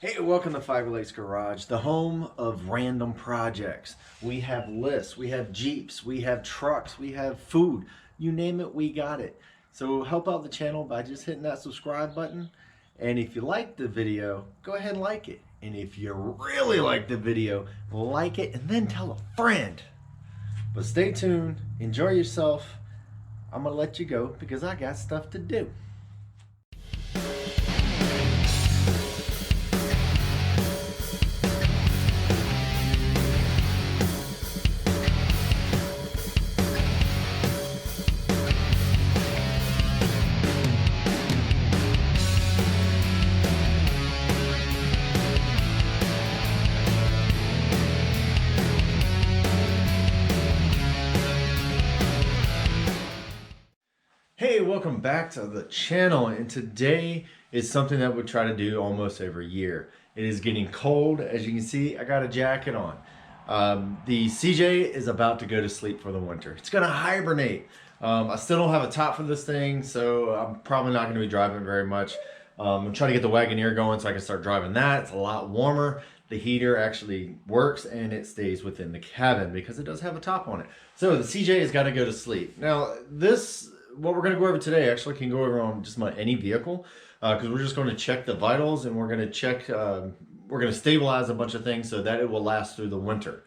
Hey, welcome to Five Lakes Garage, the home of random projects. We have lists, we have Jeeps, we have trucks, we have food. You name it, we got it. So help out the channel by just hitting that subscribe button. And if you like the video, go ahead and like it. And if you really like the video, like it and then tell a friend. But stay tuned, enjoy yourself. I'm gonna let you go because I got stuff to do. Hey, welcome back to the channel, and today is something that we try to do almost every year. It is getting cold. As you can see, I got a jacket on. The CJ is about to go to sleep for the winter. It's gonna hibernate. I still don't have a top for this thing, so I'm probably not gonna be driving very much. I'm trying to get the Wagoneer going so I can start driving that. It's a lot warmer. The heater actually works and it stays within the cabin because it does have a top on it. So the CJ has got to go to sleep. Now what we're going to go over today actually can go over on just about any vehicle because we're just going to check the vitals and we're going to check, we're going to stabilize a bunch of things so that it will last through the winter.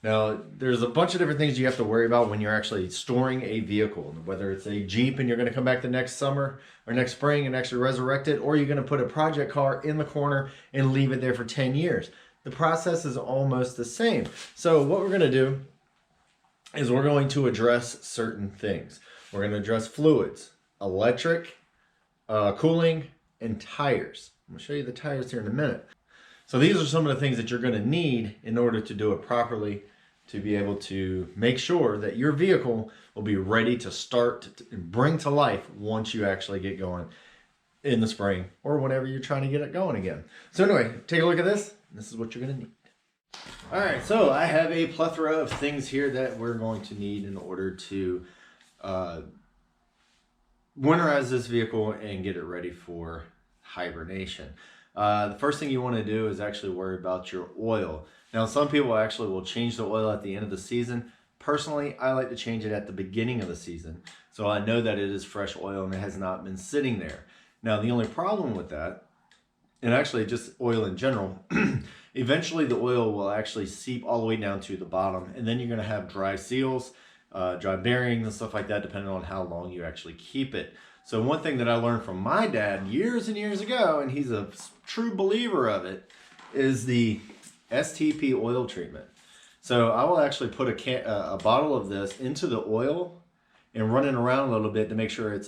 Now, there's a bunch of different things you have to worry about when you're actually storing a vehicle, whether it's a Jeep and you're going to come back the next summer or next spring and actually resurrect it, or you're going to put a project car in the corner and leave it there for 10 years. The process is almost the same. So what we're going to do is we're going to address certain things. We're going to address fluids, electric, cooling, and tires. I'm going to show you the tires here in a minute. So these are some of the things that you're going to need in order to do it properly, to be able to make sure that your vehicle will be ready to start and bring to life once you actually get going in the spring or whenever you're trying to get it going again. So anyway, take a look at this. This is what you're going to need. All right, so I have a plethora of things here that we're going to need in order to winterize this vehicle and get it ready for hibernation. The first thing you want to do is actually worry about your oil. Now, some people actually will change the oil at the end of the season. Personally, I like to change it at the beginning of the season, so I know that it is fresh oil and it has not been sitting there. Now, the only problem with that, and actually just oil in general, eventually the oil will actually seep all the way down to the bottom, and then you're going to have dry seals, dry bearings and stuff like that, depending on how long you actually keep it. So one thing that I learned from my dad years and years ago, and he's a true believer of it, is the STP oil treatment. So I will actually put a bottle of this into the oil and run it around a little bit to make sure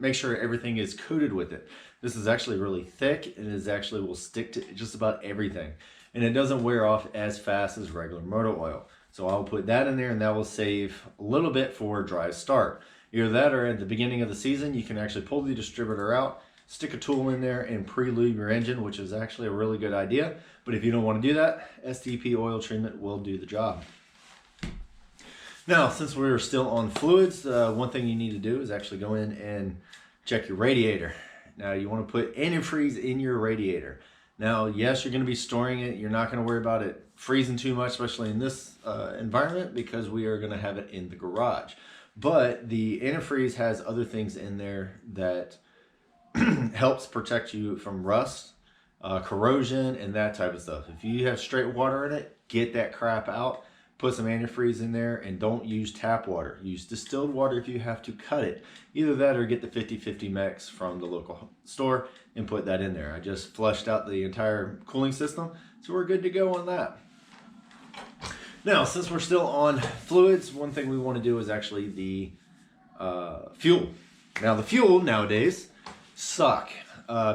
make sure everything is coated with it. This is actually really thick and it actually will stick to just about everything. And it doesn't wear off as fast as regular motor oil. So I'll put that in there and that will save a little bit for a dry start. Either that or at the beginning of the season, you can actually pull the distributor out, stick a tool in there and pre-lube your engine, which is actually a really good idea. But if you don't want to do that, STP oil treatment will do the job. Now, since we're still on fluids, one thing you need to do is actually go in and check your radiator. Now, you want to put antifreeze in your radiator. Now, yes, you're going to be storing it. You're not going to worry about it freezing too much, especially in this environment, because we are going to have it in the garage. But the antifreeze has other things in there that helps protect you from rust, corrosion, and that type of stuff. If you have straight water in it, get that crap out. Put some antifreeze in there and don't use tap water. Use distilled water if you have to cut it. Either that or get the 50/50 mix from the local store and put that in there. I just flushed out the entire cooling system, so we're good to go on that. Now, since we're still on fluids, one thing we want to do is actually the fuel. Now, the fuel nowadays suck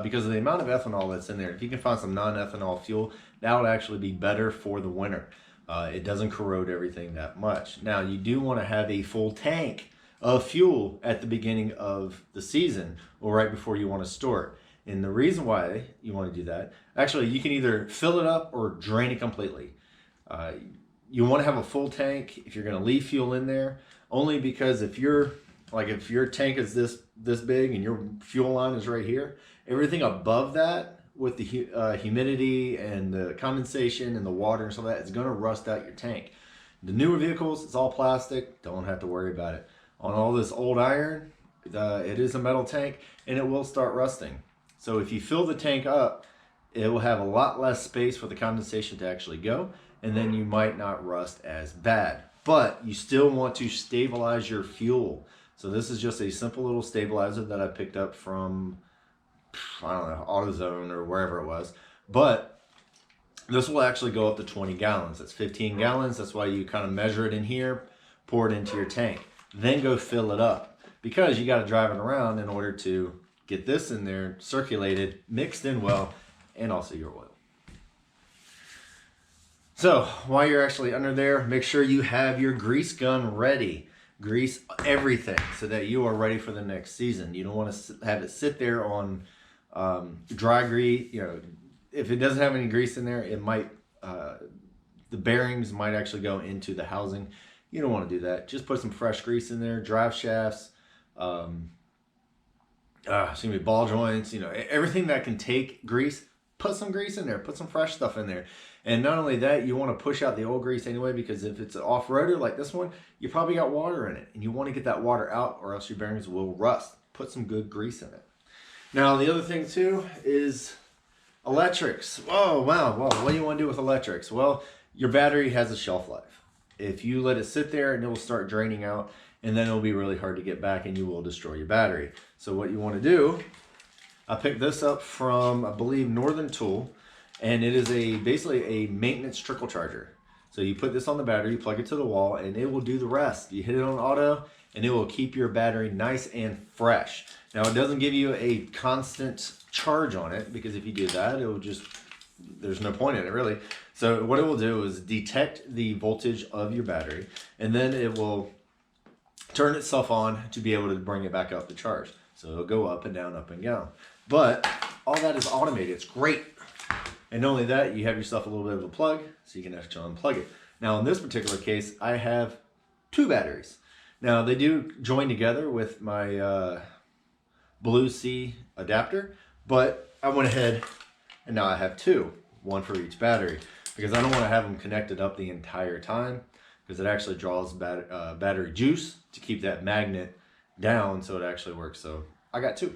because of the amount of ethanol that's in there. If you can find some non-ethanol fuel, that would actually be better for the winter. It doesn't corrode everything that much. Now, you do want to have a full tank of fuel at the beginning of the season or right before you want to store it. And the reason why you want to do that, actually, you can either fill it up or drain it completely. You want to have a full tank if you're going to leave fuel in there, only because if your tank is this big and your fuel line is right here, everything above that with the humidity and the condensation and the water and stuff like that, it's going to rust out your tank. The newer vehicles, it's all plastic. Don't have to worry about it. On all this old iron, it is a metal tank and it will start rusting. So if you fill the tank up, it will have a lot less space for the condensation to actually go, and then you might not rust as bad. But you still want to stabilize your fuel. So this is just a simple little stabilizer that I picked up from, I don't know, AutoZone or wherever it was. But this will actually go up to 20 gallons. That's 15 gallons. That's why you kind of measure it in here, pour it into your tank. Then go fill it up, because you got to drive it around in order to get this in there, circulated, mixed in well, and also your oil. So while you're actually under there, make sure you have your grease gun ready. Grease everything so that you are ready for the next season. You don't want to have it sit there on dry grease. You know, if it doesn't have any grease in there, it might, the bearings might actually go into the housing. You don't want to do that. Just put some fresh grease in there, drive shafts, ball joints, you know, everything that can take grease, put some grease in there, put some fresh stuff in there. And not only that, you want to push out the old grease anyway, because if it's an off-roader like this one, you probably got water in it, and you want to get that water out or else your bearings will rust. Put some good grease in it. Now, the other thing too is electrics. Oh, wow. Well, what do you want to do with electrics? Well, your battery has a shelf life. If you let it sit there, and it will start draining out, and then it'll be really hard to get back, and you will destroy your battery. So what you want to do, I picked this up from, I believe, Northern Tool, and it is basically a maintenance trickle charger. So you put this on the battery, you plug it to the wall, and it will do the rest. You hit it on auto, and it will keep your battery nice and fresh. Now, it doesn't give you a constant charge on it, because if you do that, it will just, there's no point in it really. So what it will do is detect the voltage of your battery, and then it will turn itself on to be able to bring it back up to charge. So it'll go up and down, up and down. But all that is automated. It's great. And not only that, you have yourself a little bit of a plug, so you can actually unplug it. Now, in this particular case, I have 2 batteries. Now, they do join together with my Blue C adapter, but I went ahead and now I have 2, one for each battery, because I don't want to have them connected up the entire time, because it actually draws battery juice to keep that magnet down, so it actually works. So I got 2.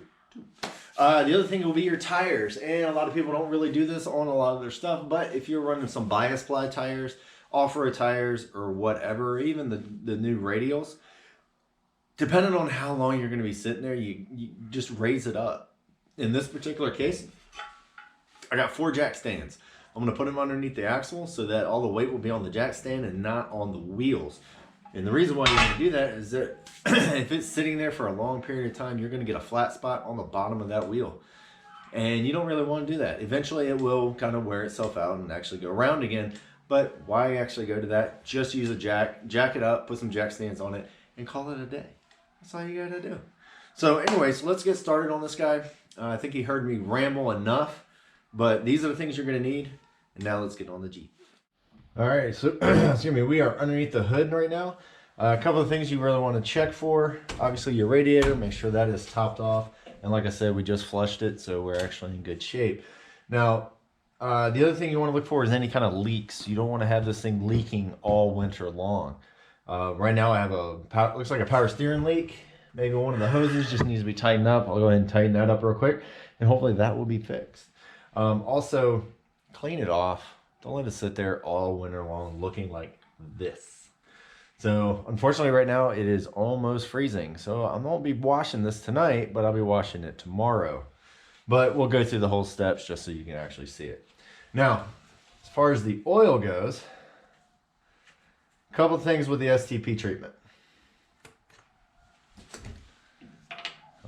The other thing will be your tires, and a lot of people don't really do this on a lot of their stuff, but if you're running some bias ply tires, off-road tires, or whatever, even the new radials, depending on how long you're going to be sitting there, you just raise it up. In this particular case, I got 4 jack stands. I'm going to put them underneath the axle so that all the weight will be on the jack stand and not on the wheels. And the reason why you want to do that is that if it's sitting there for a long period of time, you're going to get a flat spot on the bottom of that wheel. And you don't really want to do that. Eventually it will kind of wear itself out and actually go around again. But why actually go to that? Just use a jack it up, put some jack stands on it, and call it a day. That's all you got to do. So anyways, let's get started on this guy. I think he heard me ramble enough, but these are the things you're going to need. And now let's get on the Jeep. All right, so excuse me, we are underneath the hood right now. A couple of things you really want to check for. Obviously your radiator, make sure that is topped off. And like I said, we just flushed it, so we're actually in good shape. Now, the other thing you want to look for is any kind of leaks. You don't want to have this thing leaking all winter long. Right now I have looks like a power steering leak. Maybe one of the hoses just needs to be tightened up. I'll go ahead and tighten that up real quick, and hopefully that will be fixed. Also, clean it off. Don't let it sit there all winter long looking like this. So unfortunately right now it is almost freezing. So I'm going to be washing this tonight, but I'll be washing it tomorrow. But we'll go through the whole steps just so you can actually see it. Now, as far as the oil goes, a couple things with the STP treatment.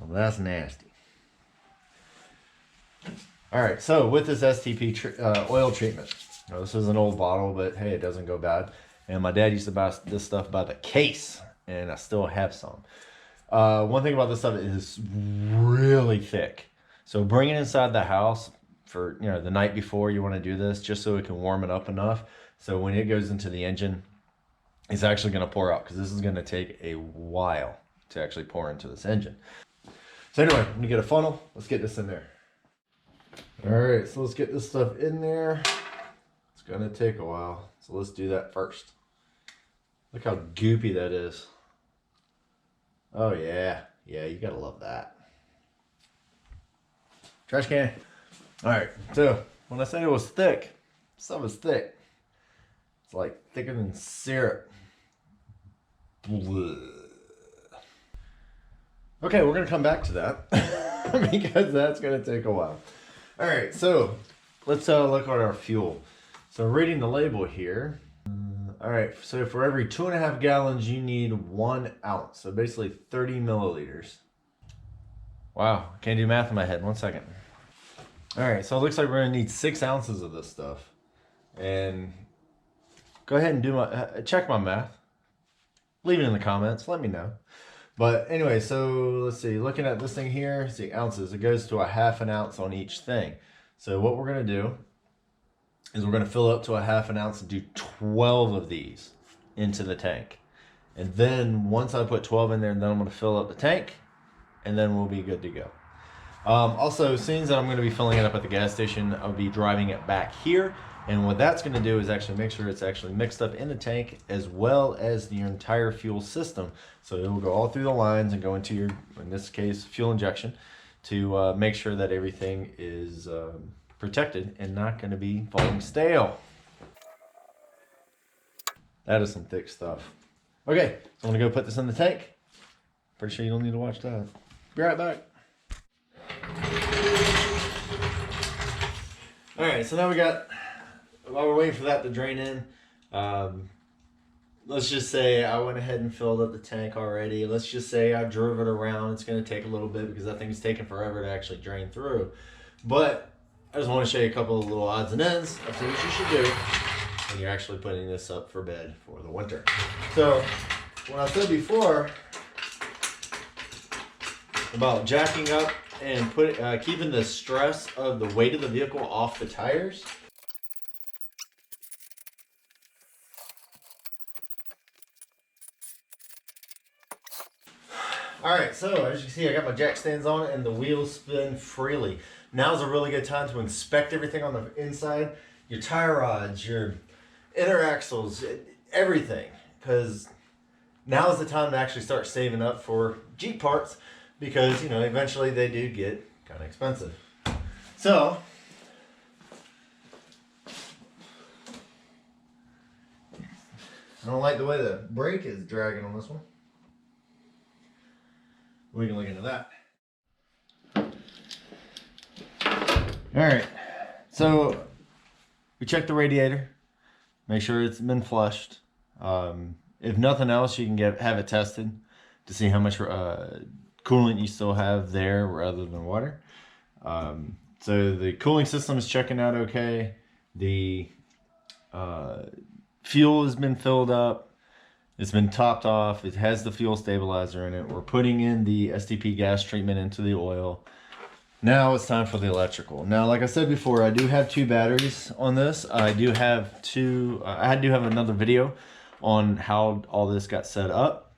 Oh, that's nasty. All right, so with this STP oil treatment, now, this is an old bottle, but hey, it doesn't go bad. And my dad used to buy this stuff by the case, and I still have some. One thing about this stuff is really thick. So bring it inside the house for, you know, the night before you want to do this, just so it can warm it up enough. So when it goes into the engine, it's actually going to pour out, because this is going to take a while to actually pour into this engine. So anyway, when you get a funnel, let's get this in there. All right, so let's get this stuff in there. It's gonna take a while, so let's do that first. Look how goopy that is. Oh yeah, yeah, you gotta love that. Trash can. All right, so when I said it was thick, stuff is thick. It's like thicker than syrup. Bleh. Okay, we're gonna come back to that because that's gonna take a while. All right, so let's look at our fuel. So reading the label here. All right, so for every 2.5 gallons, you need 1 ounce. So basically 30 milliliters. Wow, can't do math in my head. 1 second. All right, so it looks like we're gonna need 6 ounces of this stuff. And go ahead and do my check my math. Leave it in the comments, let me know. But anyway, so let's see, looking at this thing here, see ounces, it goes to 1/2 ounce on each thing. So what we're gonna do is we're gonna fill up to 1/2 ounce and do 12 of these into the tank. And then once I put 12 in there, then I'm gonna fill up the tank and then we'll be good to go. Also, seeing that I'm gonna be filling it up at the gas station, I'll be driving it back here. And what that's going to do is actually make sure it's actually mixed up in the tank as well as your entire fuel system. So it will go all through the lines and go into your, in this case, fuel injection to make sure that everything is protected and not going to be falling stale. That is some thick stuff. Okay, so I'm going to go put this in the tank. Pretty sure you don't need to watch that. Be right back. All right, so now we got, while we're waiting for that to drain in, let's just say I went ahead and filled up the tank already. Let's just say I drove it around. It's going to take a little bit because that thing's taking forever to actually drain through. But I just want to show you a couple of little odds and ends of things you should do when you're actually putting this up for bed for the winter. So when I said before about jacking up and keeping the stress of the weight of the vehicle off the tires, all right, so as you can see, I got my jack stands on and the wheels spin freely. Now's a really good time to inspect everything on the inside, your tire rods, your inner axles, everything, because now is the time to actually start saving up for Jeep parts because, you know, eventually they do get kind of expensive. So, I don't like the way the brake is dragging on this one. We can look into that. All right, so we check the radiator, make sure it's been flushed. If nothing else, you can have it tested to see how much coolant you still have there rather than water. So the cooling system is checking out okay. The fuel has been filled up. It's been topped off. It has the fuel stabilizer in it. We're putting in the STP gas treatment into the oil. Now it's time for the electrical. Now, like I said before, I do have 2 batteries on this. I do have I do have another video on how all this got set up.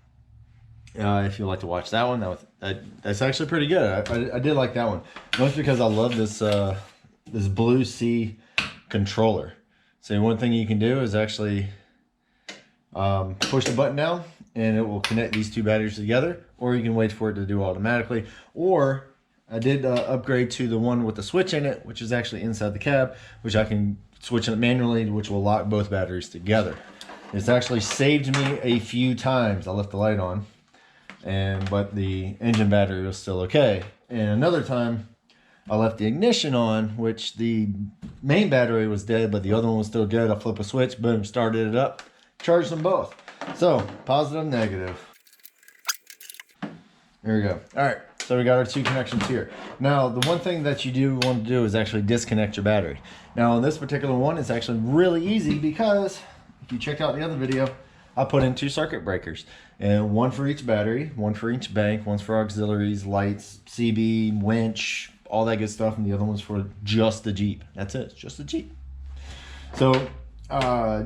If you'd like to watch that one, that's actually pretty good. I did like that one. Mostly because I love this this Blue Sea controller. So one thing you can do is actually push the button down and it will connect these 2 batteries together, or you can wait for it to do automatically. Or I did upgrade to the one with the switch in it, which is actually inside the cab, which I can switch it manually, which will lock both batteries together. It's actually saved me a few times. I left the light on, but the engine battery was still okay. And another time I left the ignition on, which the main battery was dead, but the other one was still good. I flip a switch, boom, started it up, charged them both. So positive, negative. There we go. All right, so we got our 2 connections here. Now, the one thing that you do want to do is actually disconnect your battery. Now, on this particular one, it's actually really easy because if you checked out the other video, I put in 2 circuit breakers, and one for each battery, one for each bank, one's for auxiliaries, lights, CB, winch, all that good stuff, and the other one's for just the Jeep. That's it, it's just the Jeep. So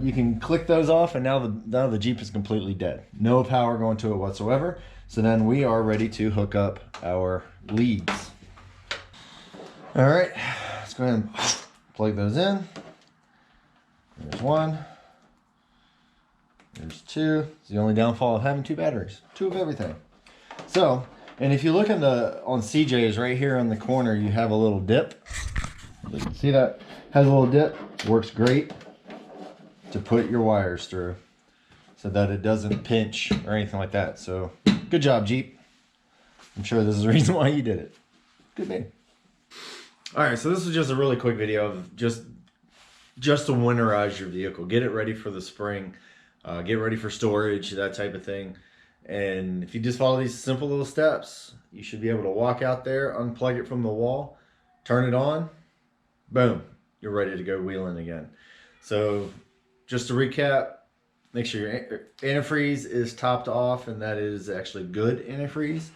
you can click those off, and now the Jeep is completely dead. No power going to it whatsoever. So then we are ready to hook up our leads. All right, let's go ahead and plug those in. There's one. There's two. It's the only downfall of having two batteries. Two of everything. So, and if you look on CJ's right here on the corner, you have a little dip. You can see that has a little dip. Works great to put your wires through so that it doesn't pinch or anything like that. So, good job, Jeep. I'm sure this is the reason why you did it. Good man. All right, so this was just a really quick video of just to winterize your vehicle. Get it ready for the spring. Get ready for storage, that type of thing. And if you just follow these simple little steps, you should be able to walk out there, unplug it from the wall, turn it on, boom, you're ready to go wheeling again. So just to recap, make sure your antifreeze is topped off, and that is actually good antifreeze.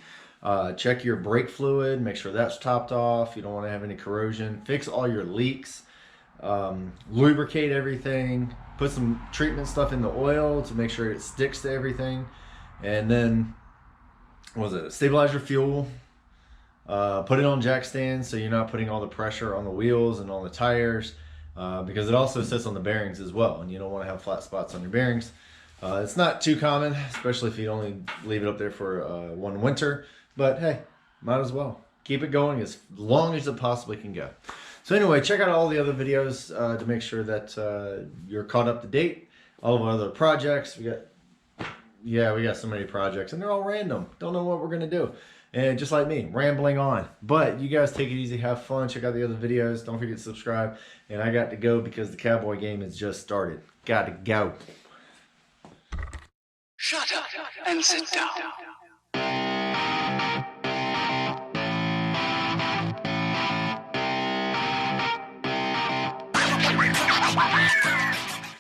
Check your brake fluid, make sure that's topped off. You don't want to have any corrosion. Fix all your leaks. Lubricate everything. Put some treatment stuff in the oil to make sure it sticks to everything. And then, what was it? Stabilize your fuel. Put it on jack stands so you're not putting all the pressure on the wheels and on the tires, because it also sits on the bearings as well, and you don't want to have flat spots on your bearings. It's not too common, especially if you only leave it up there for one winter, but hey, might as well. Keep it going as long as it possibly can go. So anyway, check out all the other videos to make sure that you're caught up to date. All of our other projects, we got so many projects, and they're all random. Don't know what we're gonna do, and just like me, rambling on. But you guys take it easy, have fun, check out the other videos. Don't forget to subscribe. And I got to go because the cowboy game has just started. Got to go. Shut up and sit down.